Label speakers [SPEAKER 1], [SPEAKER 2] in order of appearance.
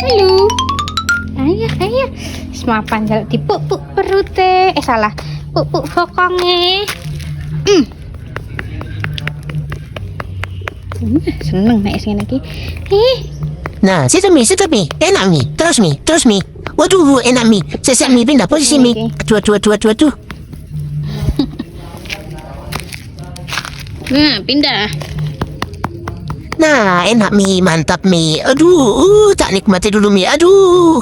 [SPEAKER 1] Halo. Ayah. Semapan jaluk dipuk-puk perute. Salah. Puk-puk bokonge. Seneng nek sing iki.
[SPEAKER 2] Nah, situ mi, enak mi, terus mi. Waduh, enak mi. Sesek mi pindah posisi mi. Aduh.
[SPEAKER 1] Nah, pindah.
[SPEAKER 2] Nah, enak mi, mantap mi. Aduh, tak nikmati dulu mi. Aduh.